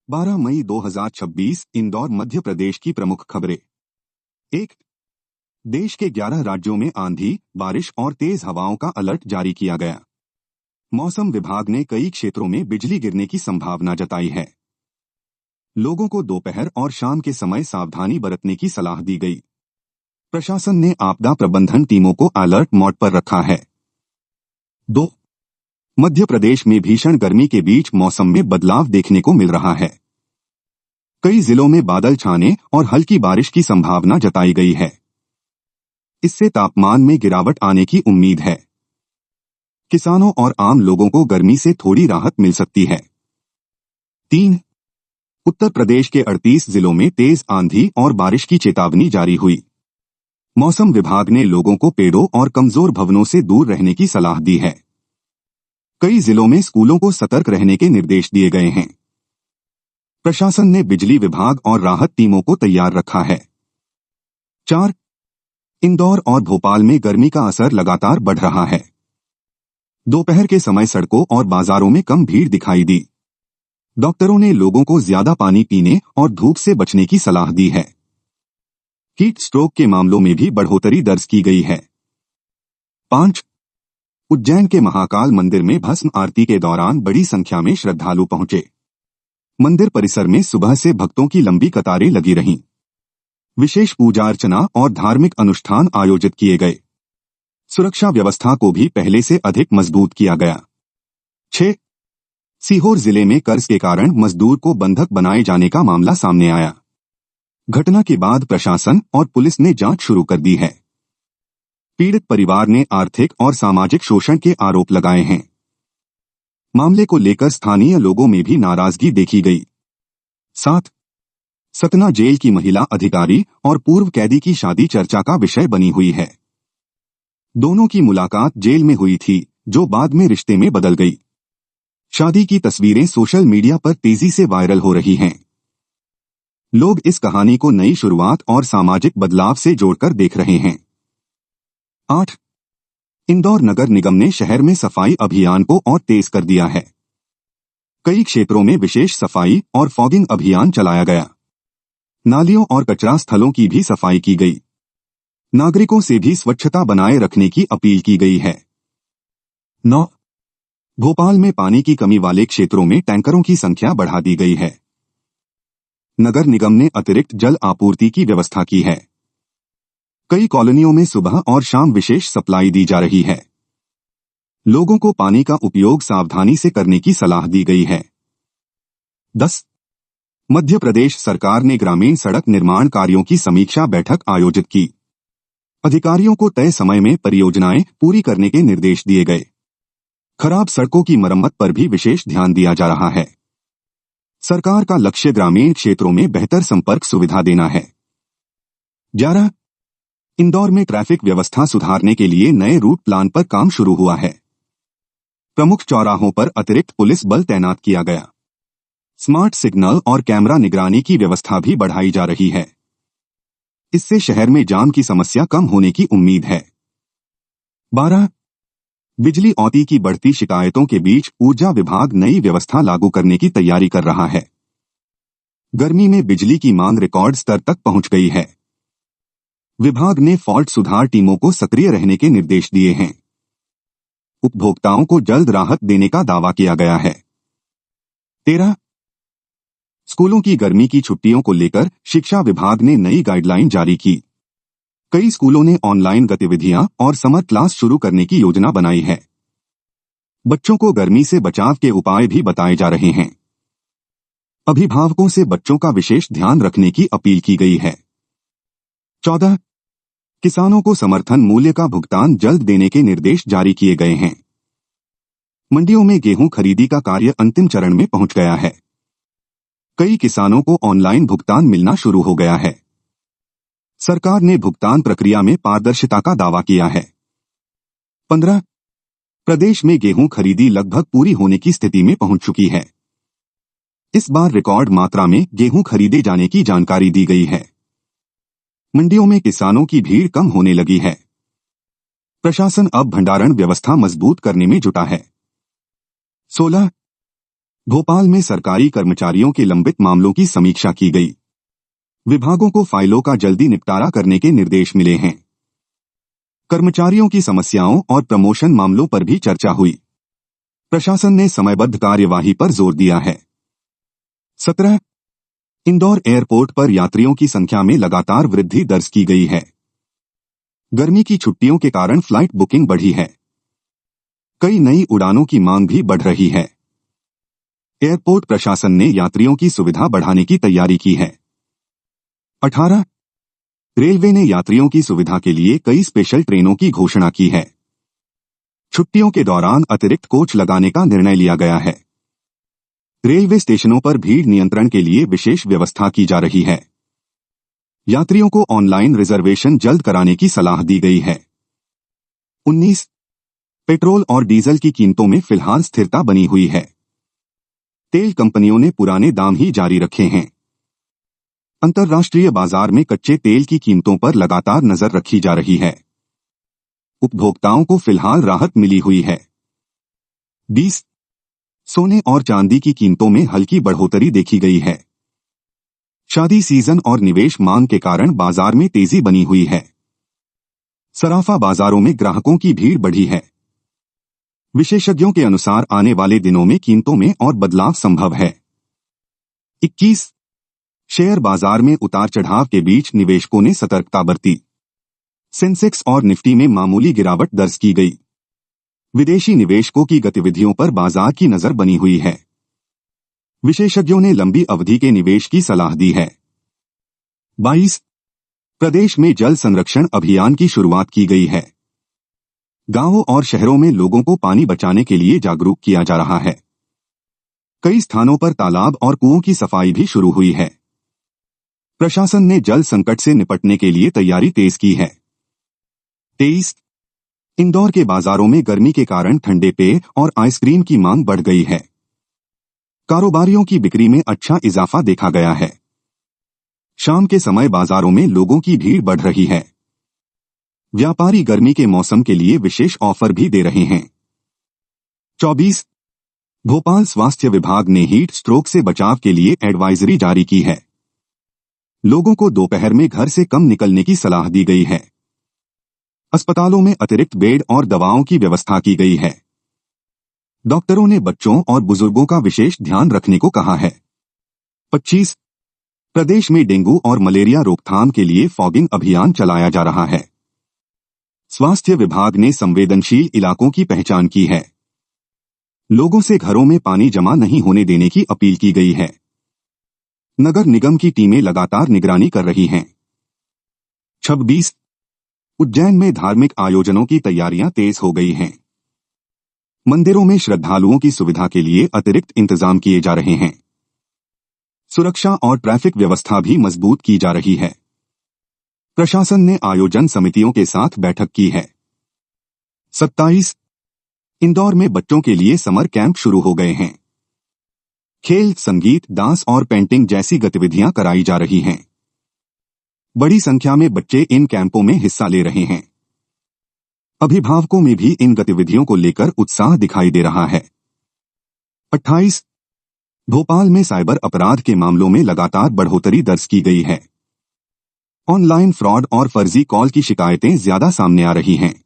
12 मई 2026 इंदौर मध्य प्रदेश की प्रमुख खबरें। 1. देश के 11 राज्यों में आंधी, बारिश और तेज हवाओं का अलर्ट जारी किया गया। मौसम विभाग ने कई क्षेत्रों में बिजली गिरने की संभावना जताई है। लोगों को दोपहर और शाम के समय सावधानी बरतने की सलाह दी गई। प्रशासन ने आपदा प्रबंधन टीमों को अलर्ट मोड पर रखा है। 2. मध्य प्रदेश में भीषण गर्मी के बीच मौसम में बदलाव देखने को मिल रहा है। कई जिलों में बादल छाने और हल्की बारिश की संभावना जताई गई है। इससे तापमान में गिरावट आने की उम्मीद है। किसानों और आम लोगों को गर्मी से थोड़ी राहत मिल सकती है। 3. उत्तर प्रदेश के 38 जिलों में तेज आंधी और बारिश की चेतावनी जारी हुई। मौसम विभाग ने लोगों को पेड़ों और कमजोर भवनों से दूर रहने की सलाह दी है। कई जिलों में स्कूलों को सतर्क रहने के निर्देश दिए गए हैं। प्रशासन ने बिजली विभाग और राहत टीमों को तैयार रखा है। 4. इंदौर और भोपाल में गर्मी का असर लगातार बढ़ रहा है। दोपहर के समय सड़कों और बाजारों में कम भीड़ दिखाई दी। डॉक्टरों ने लोगों को ज्यादा पानी पीने और धूप से बचने की सलाह दी है। हीट स्ट्रोक के मामलों में भी बढ़ोतरी दर्ज की गई है। 5. उज्जैन के महाकाल मंदिर में भस्म आरती के दौरान बड़ी संख्या में श्रद्धालु पहुंचे। मंदिर परिसर में सुबह से भक्तों की लंबी कतारें लगी रहीं। विशेष पूजा अर्चना और धार्मिक अनुष्ठान आयोजित किए गए। सुरक्षा व्यवस्था को भी पहले से अधिक मजबूत किया गया। 6. सीहोर जिले में कर्ज के कारण मजदूर को बंधक बनाए जाने का मामला सामने आया। घटना के बाद प्रशासन और पुलिस ने जांच शुरू कर दी है। पीड़ित परिवार ने आर्थिक और सामाजिक शोषण के आरोप लगाए हैं। मामले को लेकर स्थानीय लोगों में भी नाराजगी देखी गई। 7. सतना जेल की महिला अधिकारी और पूर्व कैदी की शादी चर्चा का विषय बनी हुई है। दोनों की मुलाकात जेल में हुई थी, जो बाद में रिश्ते में बदल गई। शादी की तस्वीरें सोशल मीडिया पर तेजी से वायरल हो रही हैं। लोग इस कहानी को नई शुरुआत और सामाजिक बदलाव से जोड़कर देख रहे हैं। 8. इंदौर नगर निगम ने शहर में सफाई अभियान को और तेज कर दिया है। कई क्षेत्रों में विशेष सफाई और फॉगिंग अभियान चलाया गया। नालियों और कचरा स्थलों की भी सफाई की गई। नागरिकों से भी स्वच्छता बनाए रखने की अपील की गई है। 9. भोपाल में पानी की कमी वाले क्षेत्रों में टैंकरों की संख्या बढ़ा दी गई है। नगर निगम ने अतिरिक्त जल आपूर्ति की व्यवस्था की है। कई कॉलोनियों में सुबह और शाम विशेष सप्लाई दी जा रही है। लोगों को पानी का उपयोग सावधानी से करने की सलाह दी गई है। 10. मध्य प्रदेश सरकार ने ग्रामीण सड़क निर्माण कार्यों की समीक्षा बैठक आयोजित की। अधिकारियों को तय समय में परियोजनाएं पूरी करने के निर्देश दिए गए। खराब सड़कों की मरम्मत पर भी विशेष ध्यान दिया जा रहा है। सरकार का लक्ष्य ग्रामीण क्षेत्रों में बेहतर संपर्क सुविधा देना है। 11. इंदौर में ट्रैफिक व्यवस्था सुधारने के लिए नए रूट प्लान पर काम शुरू हुआ है। प्रमुख चौराहों पर अतिरिक्त पुलिस बल तैनात किया गया। स्मार्ट सिग्नल और कैमरा निगरानी की व्यवस्था भी बढ़ाई जा रही है। इससे शहर में जाम की समस्या कम होने की उम्मीद है। 12. बिजली औती की बढ़ती शिकायतों के बीच ऊर्जा विभाग नई व्यवस्था लागू करने की तैयारी कर रहा है। गर्मी में बिजली की मांग रिकॉर्ड स्तर तक पहुंच गई है। विभाग ने फॉल्ट सुधार टीमों को सक्रिय रहने के निर्देश दिए हैं। उपभोक्ताओं को जल्द राहत देने का दावा किया गया है। 13. स्कूलों की गर्मी की छुट्टियों को लेकर शिक्षा विभाग ने नई गाइडलाइन जारी की। कई स्कूलों ने ऑनलाइन गतिविधियां और समर क्लास शुरू करने की योजना बनाई है। बच्चों को गर्मी से बचाव के उपाय भी बताए जा रहे हैं। अभिभावकों से बच्चों का विशेष ध्यान रखने की अपील की गई है। 14. किसानों को समर्थन मूल्य का भुगतान जल्द देने के निर्देश जारी किए गए हैं। मंडियों में गेहूं खरीदी का कार्य अंतिम चरण में पहुंच गया है। कई किसानों को ऑनलाइन भुगतान मिलना शुरू हो गया है। सरकार ने भुगतान प्रक्रिया में पारदर्शिता का दावा किया है। 15. प्रदेश में गेहूं खरीदी लगभग पूरी होने की स्थिति में पहुंच चुकी है। इस बार रिकॉर्ड मात्रा में गेहूं खरीदे जाने की जानकारी दी गई है। मंडियों में किसानों की भीड़ कम होने लगी है। प्रशासन अब भंडारण व्यवस्था मजबूत करने में जुटा है। 16. भोपाल में सरकारी कर्मचारियों के लंबित मामलों की समीक्षा की गई। विभागों को फाइलों का जल्दी निपटारा करने के निर्देश मिले हैं। कर्मचारियों की समस्याओं और प्रमोशन मामलों पर भी चर्चा हुई। प्रशासन ने समयबद्ध कार्यवाही पर जोर दिया है। 17 इंदौर एयरपोर्ट पर यात्रियों की संख्या में लगातार वृद्धि दर्ज की गई है। गर्मी की छुट्टियों के कारण फ्लाइट बुकिंग बढ़ी है। कई नई उड़ानों की मांग भी बढ़ रही है। एयरपोर्ट प्रशासन ने यात्रियों की सुविधा बढ़ाने की तैयारी की है। 18 रेलवे ने यात्रियों की सुविधा के लिए कई स्पेशल ट्रेनों की घोषणा की है। छुट्टियों के दौरान अतिरिक्त कोच लगाने का निर्णय लिया गया है। रेलवे स्टेशनों पर भीड़ नियंत्रण के लिए विशेष व्यवस्था की जा रही है। यात्रियों को ऑनलाइन रिजर्वेशन जल्द कराने की सलाह दी गई है। 19 पेट्रोल और डीजल की कीमतों में फिलहाल स्थिरता बनी हुई है। तेल कंपनियों ने पुराने दाम ही जारी रखे हैं। अंतर्राष्ट्रीय बाजार में कच्चे तेल की कीमतों पर लगातार नजर रखी जा रही है। उपभोक्ताओं को फिलहाल राहत मिली हुई है। 20 सोने और चांदी की कीमतों में हल्की बढ़ोतरी देखी गई है। शादी सीजन और निवेश मांग के कारण बाजार में तेजी बनी हुई है। सराफा बाजारों में ग्राहकों की भीड़ बढ़ी है। विशेषज्ञों के अनुसार आने वाले दिनों में कीमतों में और बदलाव संभव है। 21 शेयर बाजार में उतार चढ़ाव के बीच निवेशकों ने सतर्कता बरती। सेंसेक्स और निफ्टी में मामूली गिरावट दर्ज की गई। विदेशी निवेशकों की गतिविधियों पर बाजार की नजर बनी हुई है। विशेषज्ञों ने लंबी अवधि के निवेश की सलाह दी है। 22 प्रदेश में जल संरक्षण अभियान की शुरुआत की गई है। गांवों और शहरों में लोगों को पानी बचाने के लिए जागरूक किया जा रहा है। कई स्थानों पर तालाब और कुओं की सफाई भी शुरू हुई है। प्रशासन ने जल संकट से निपटने के लिए तैयारी तेज की है। 23 इंदौर के बाजारों में गर्मी के कारण ठंडे पेय और आइसक्रीम की मांग बढ़ गई है। कारोबारियों की बिक्री में अच्छा इजाफा देखा गया है। शाम के समय बाजारों में लोगों की भीड़ बढ़ रही है। व्यापारी गर्मी के मौसम के लिए विशेष ऑफर भी दे रहे हैं। 24 भोपाल स्वास्थ्य विभाग ने हीट स्ट्रोक से बचाव के लिए एडवाइजरी जारी की है। लोगों को दोपहर में घर से कम निकलने की सलाह दी गई है। अस्पतालों में अतिरिक्त बेड और दवाओं की व्यवस्था की गई है। डॉक्टरों ने बच्चों और बुजुर्गों का विशेष ध्यान रखने को कहा है। 25 प्रदेश में डेंगू और मलेरिया रोकथाम के लिए फॉगिंग अभियान चलाया जा रहा है। स्वास्थ्य विभाग ने संवेदनशील इलाकों की पहचान की है। लोगों से घरों में पानी जमा नहीं होने देने की अपील की गई है। नगर निगम की टीमें लगातार निगरानी कर रही हैं। 26 उज्जैन में धार्मिक आयोजनों की तैयारियां तेज हो गई हैं। मंदिरों में श्रद्धालुओं की सुविधा के लिए अतिरिक्त इंतजाम किए जा रहे हैं। सुरक्षा और ट्रैफिक व्यवस्था भी मजबूत की जा रही है। प्रशासन ने आयोजन समितियों के साथ बैठक की है। 27 इंदौर में बच्चों के लिए समर कैंप शुरू हो गए हैं। खेल, संगीत, डांस और पेंटिंग जैसी गतिविधियां कराई जा रही हैं। बड़ी संख्या में बच्चे इन कैंपों में हिस्सा ले रहे हैं। अभिभावकों में भी इन गतिविधियों को लेकर उत्साह दिखाई दे रहा है। 28 भोपाल में साइबर अपराध के मामलों में लगातार बढ़ोतरी दर्ज की गई है। ऑनलाइन फ्रॉड और फर्जी कॉल की शिकायतें ज्यादा सामने आ रही हैं।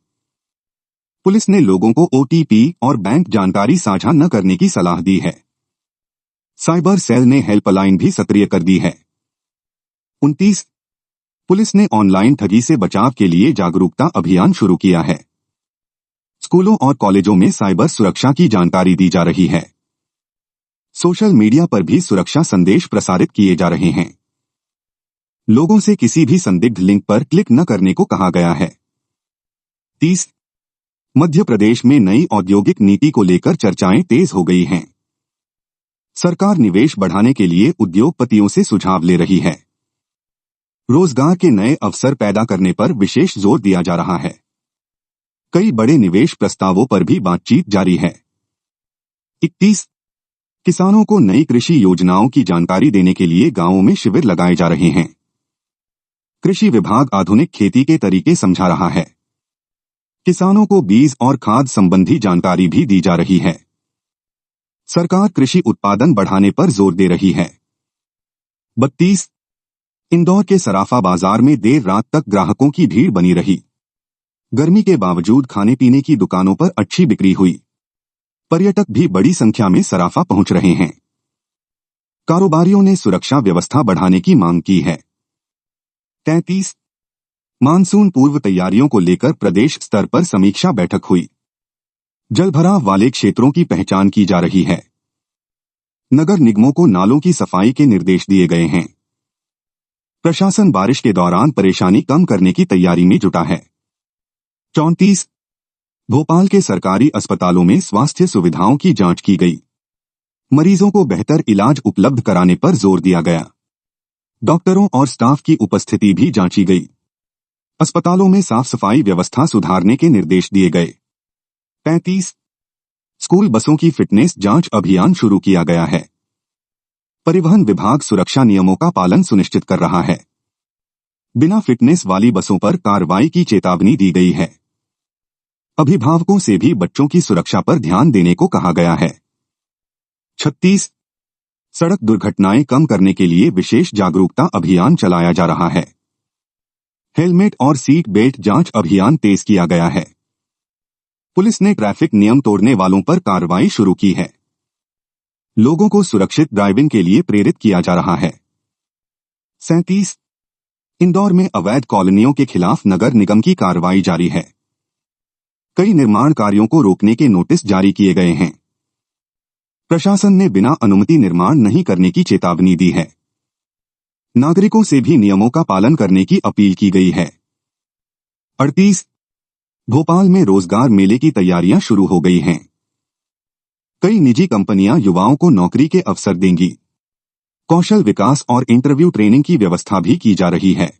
पुलिस ने लोगों को OTP और बैंक जानकारी साझा न करने की सलाह दी है। साइबर सेल ने हेल्पलाइन भी सक्रिय कर दी है। 29 पुलिस ने ऑनलाइन ठगी से बचाव के लिए जागरूकता अभियान शुरू किया है। स्कूलों और कॉलेजों में साइबर सुरक्षा की जानकारी दी जा रही है। सोशल मीडिया पर भी सुरक्षा संदेश प्रसारित किए जा रहे हैं। लोगों से किसी भी संदिग्ध लिंक पर क्लिक न करने को कहा गया है। 30 मध्य प्रदेश में नई औद्योगिक नीति को लेकर चर्चाएं तेज हो गई हैं। सरकार निवेश बढ़ाने के लिए उद्योगपतियों से सुझाव ले रही है। रोजगार के नए अवसर पैदा करने पर विशेष जोर दिया जा रहा है। कई बड़े निवेश प्रस्तावों पर भी बातचीत जारी है। 31 किसानों को नई कृषि योजनाओं की जानकारी देने के लिए गांवों में शिविर लगाए जा रहे हैं। कृषि विभाग आधुनिक खेती के तरीके समझा रहा है। किसानों को बीज और खाद संबंधी जानकारी भी दी जा रही है। सरकार कृषि उत्पादन बढ़ाने पर जोर दे रही है। 32 इंदौर के सराफा बाजार में देर रात तक ग्राहकों की भीड़ बनी रही। गर्मी के बावजूद खाने पीने की दुकानों पर अच्छी बिक्री हुई। पर्यटक भी बड़ी संख्या में सराफा पहुंच रहे हैं। कारोबारियों ने सुरक्षा व्यवस्था बढ़ाने की मांग की है। 33 मानसून पूर्व तैयारियों को लेकर प्रदेश स्तर पर समीक्षा बैठक हुई। जलभराव वाले क्षेत्रों की पहचान की जा रही है। नगर निगमों को नालों की सफाई के निर्देश दिए गए हैं। प्रशासन बारिश के दौरान परेशानी कम करने की तैयारी में जुटा है। 34 भोपाल के सरकारी अस्पतालों में स्वास्थ्य सुविधाओं की जांच की गई। मरीजों को बेहतर इलाज उपलब्ध कराने पर जोर दिया गया। डॉक्टरों और स्टाफ की उपस्थिति भी जांची गई। अस्पतालों में साफ सफाई व्यवस्था सुधारने के निर्देश दिए गए। 35 स्कूल बसों की फिटनेस जांच अभियान शुरू किया गया है। परिवहन विभाग सुरक्षा नियमों का पालन सुनिश्चित कर रहा है। बिना फिटनेस वाली बसों पर कार्रवाई की चेतावनी दी गई है। अभिभावकों से भी बच्चों की सुरक्षा पर ध्यान देने को कहा गया है। 36 सड़क दुर्घटनाएं कम करने के लिए विशेष जागरूकता अभियान चलाया जा रहा है। हेलमेट और सीट बेल्ट जांच अभियान तेज किया गया है। पुलिस ने ट्रैफिक नियम तोड़ने वालों पर कार्रवाई शुरू की है। लोगों को सुरक्षित ड्राइविंग के लिए प्रेरित किया जा रहा है। 37 इंदौर में अवैध कॉलोनियों के खिलाफ नगर निगम की कार्रवाई जारी है। कई निर्माण कार्यों को रोकने के नोटिस जारी किए गए हैं। प्रशासन ने बिना अनुमति निर्माण नहीं करने की चेतावनी दी है। नागरिकों से भी नियमों का पालन करने की अपील की गई है। 38 भोपाल में रोजगार मेले की तैयारियां शुरू हो गई हैं। कई निजी कंपनियां युवाओं को नौकरी के अवसर देंगी। कौशल विकास और इंटरव्यू ट्रेनिंग की व्यवस्था भी की जा रही है।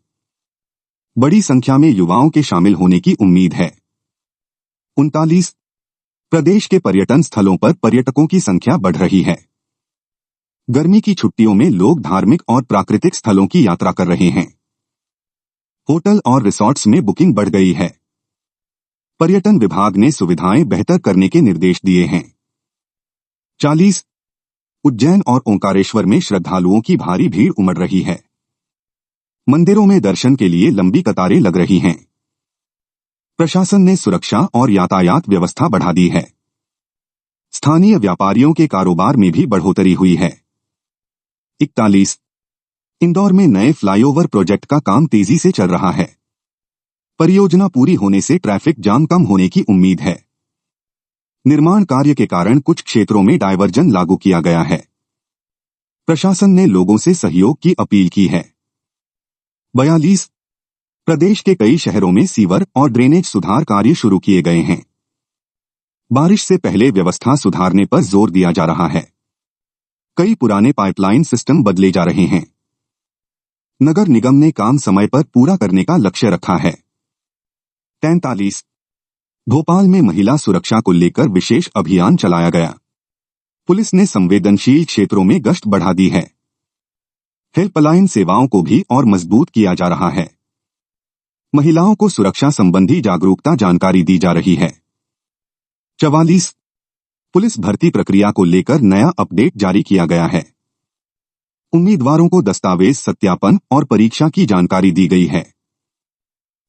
बड़ी संख्या में युवाओं के शामिल होने की उम्मीद है। 39 प्रदेश के पर्यटन स्थलों पर पर्यटकों की संख्या बढ़ रही है। गर्मी की छुट्टियों में लोग धार्मिक और प्राकृतिक स्थलों की यात्रा कर रहे हैं। होटल और रिसॉर्ट्स में बुकिंग बढ़ गई है। पर्यटन विभाग ने सुविधाएं बेहतर करने के निर्देश दिए हैं। 40 उज्जैन और ओंकारेश्वर में श्रद्धालुओं की भारी भीड़ उमड़ रही है। मंदिरों में दर्शन के लिए लंबी कतारें लग रही हैं। प्रशासन ने सुरक्षा और यातायात व्यवस्था बढ़ा दी है। स्थानीय व्यापारियों के कारोबार में भी बढ़ोतरी हुई है। 41 इंदौर में नए फ्लाईओवर प्रोजेक्ट का काम तेजी से चल रहा है। परियोजना पूरी होने से ट्रैफिक जाम कम होने की उम्मीद है। निर्माण कार्य के कारण कुछ क्षेत्रों में डायवर्जन लागू किया गया है। प्रशासन ने लोगों से सहयोग की अपील की है। 42 प्रदेश के कई शहरों में सीवर और ड्रेनेज सुधार कार्य शुरू किए गए हैं। बारिश से पहले व्यवस्था सुधारने पर जोर दिया जा रहा है। कई पुराने पाइपलाइन सिस्टम बदले जा रहे हैं। नगर निगम ने काम समय पर पूरा करने का लक्ष्य रखा है। 43 भोपाल में महिला सुरक्षा को लेकर विशेष अभियान चलाया गया। पुलिस ने संवेदनशील क्षेत्रों में गश्त बढ़ा दी है। हेल्पलाइन सेवाओं को भी और मजबूत किया जा रहा है। महिलाओं को सुरक्षा संबंधी जागरूकता जानकारी दी जा रही है। 44 पुलिस भर्ती प्रक्रिया को लेकर नया अपडेट जारी किया गया है। उम्मीदवारों को दस्तावेज सत्यापन और परीक्षा की जानकारी दी गई है।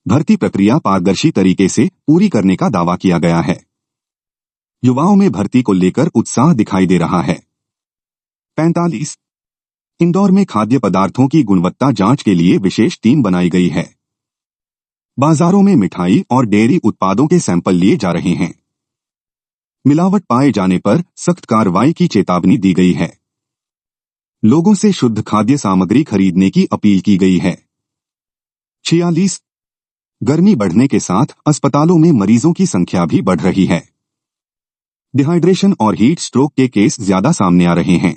भर्ती प्रक्रिया पारदर्शी तरीके से पूरी करने का दावा किया गया है। युवाओं में भर्ती को लेकर उत्साह दिखाई दे रहा है। 45 इंदौर में खाद्य पदार्थों की गुणवत्ता जांच के लिए विशेष टीम बनाई गई है। बाजारों में मिठाई और डेयरी उत्पादों के सैंपल लिए जा रहे हैं। मिलावट पाए जाने पर सख्त कार्रवाई की चेतावनी दी गई है। लोगों से शुद्ध खाद्य सामग्री खरीदने की अपील की गई है। 46 गर्मी बढ़ने के साथ अस्पतालों में मरीजों की संख्या भी बढ़ रही है। डिहाइड्रेशन और हीट स्ट्रोक के केस ज्यादा सामने आ रहे हैं।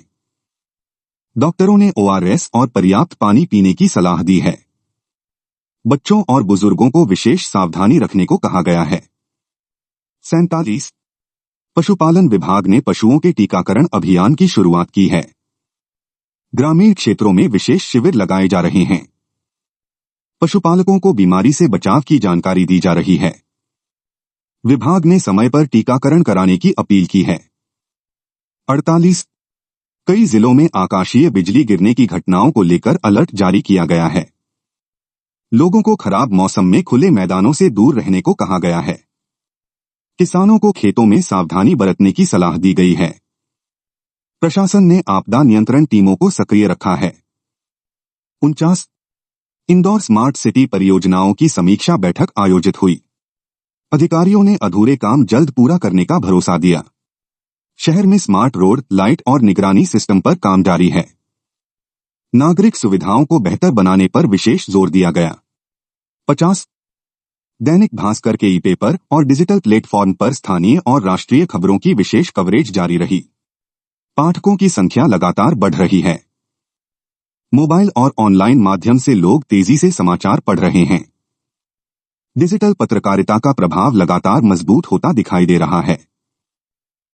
डॉक्टरों ने ORS और पर्याप्त पानी पीने की सलाह दी है। बच्चों और बुजुर्गों को विशेष सावधानी रखने को कहा गया है। 47 पशुपालन विभाग ने पशुओं के टीकाकरण अभियान की शुरुआत की है। ग्रामीण क्षेत्रों में विशेष शिविर लगाए जा रहे हैं। पशुपालकों को बीमारी से बचाव की जानकारी दी जा रही है। विभाग ने समय पर टीकाकरण कराने की अपील की है। 48 कई जिलों में आकाशीय बिजली गिरने की घटनाओं को लेकर अलर्ट जारी किया गया है। लोगों को खराब मौसम में खुले मैदानों से दूर रहने को कहा गया है। किसानों को खेतों में सावधानी बरतने की सलाह दी गई है। प्रशासन ने आपदा नियंत्रण टीमों को सक्रिय रखा है। 49 इंदौर स्मार्ट सिटी परियोजनाओं की समीक्षा बैठक आयोजित हुई। अधिकारियों ने अधूरे काम जल्द पूरा करने का भरोसा दिया। शहर में स्मार्ट रोड, लाइट और निगरानी सिस्टम पर काम जारी है। नागरिक सुविधाओं को बेहतर बनाने पर विशेष जोर दिया गया। 50 दैनिक भास्कर के ई पेपर और डिजिटल प्लेटफॉर्म पर स्थानीय और राष्ट्रीय खबरों की विशेष कवरेज जारी रही। पाठकों की संख्या लगातार बढ़ रही है। मोबाइल और ऑनलाइन माध्यम से लोग तेजी से समाचार पढ़ रहे हैं। डिजिटल पत्रकारिता का प्रभाव लगातार मजबूत होता दिखाई दे रहा है।